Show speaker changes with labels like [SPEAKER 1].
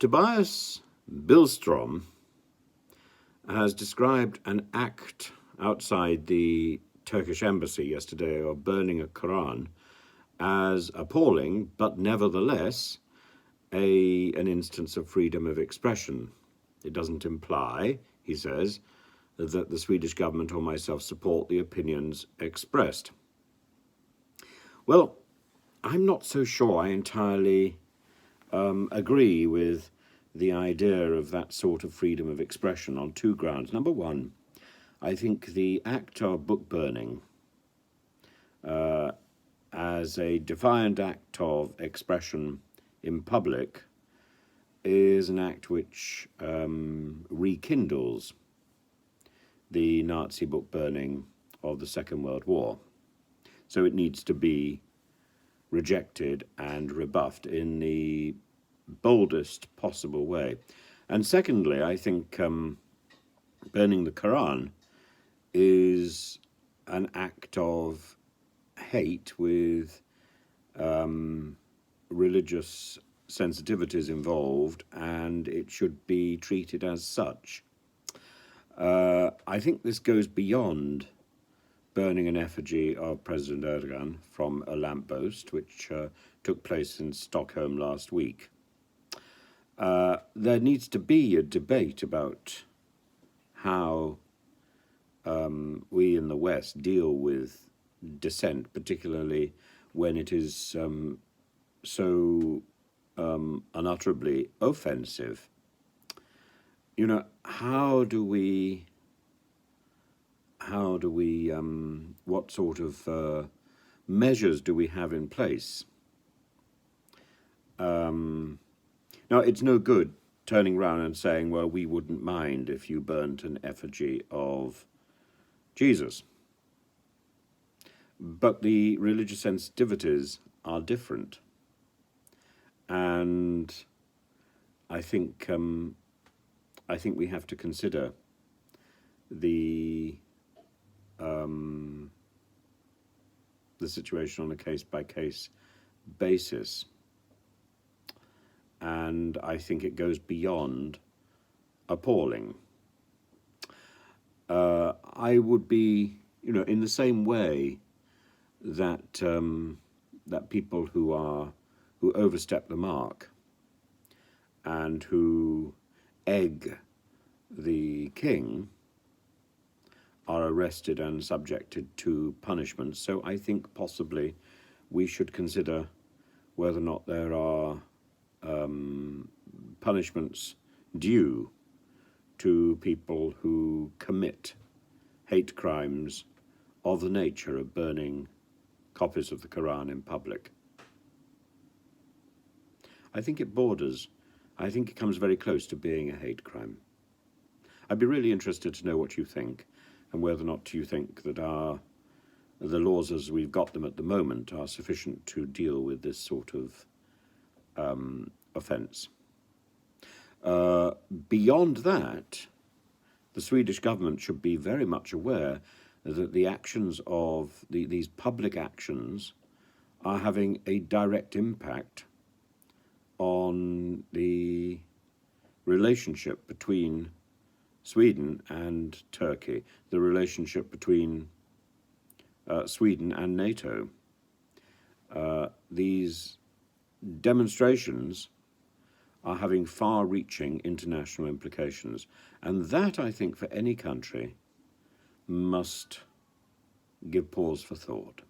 [SPEAKER 1] Tobias Billstrom has described an act outside the Turkish embassy yesterday of burning a Koran as appalling, but nevertheless an instance of freedom of expression. It doesn't imply, he says, that the Swedish government or myself support the opinions expressed. Well, I'm not so sure I entirely agree with the idea of that sort of freedom of expression on two grounds. Number one, I think the act of book burning as a defiant act of expression in public is an act which rekindles the Nazi book burning of the Second World War. So it needs to be rejected and rebuffed in the boldest possible way. And secondly, I think burning the Koran is an act of hate with religious sensitivities involved, and it should be treated as such. I think this goes beyond burning an effigy of President Erdogan from a lamppost, which took place in Stockholm last week. There needs to be a debate about how we in the West deal with dissent, particularly when it is so unutterably offensive. You know, how do we what sort of measures do we have in place? Now, it's no good turning around and saying, well, we wouldn't mind if you burnt an effigy of Jesus. But the religious sensitivities are different. And I think we have to consider the situation on a case-by-case basis. And I think it goes beyond appalling. I would be, in the same way that that people who overstep the mark and who egg the king are arrested and subjected to punishment. So I think possibly we should consider whether or not there are punishments due to people who commit hate crimes of the nature of burning copies of the Koran in public. I think it comes very close to being a hate crime. I'd be really interested to know what you think, and whether or not you think that the laws as we've got them at the moment are sufficient to deal with this sort of offence. Beyond that, the Swedish government should be very much aware that the actions of these public actions are having a direct impact on the relationship between Sweden and Turkey, the relationship between Sweden and NATO. These demonstrations are having far-reaching international implications, and that, I think, for any country must give pause for thought.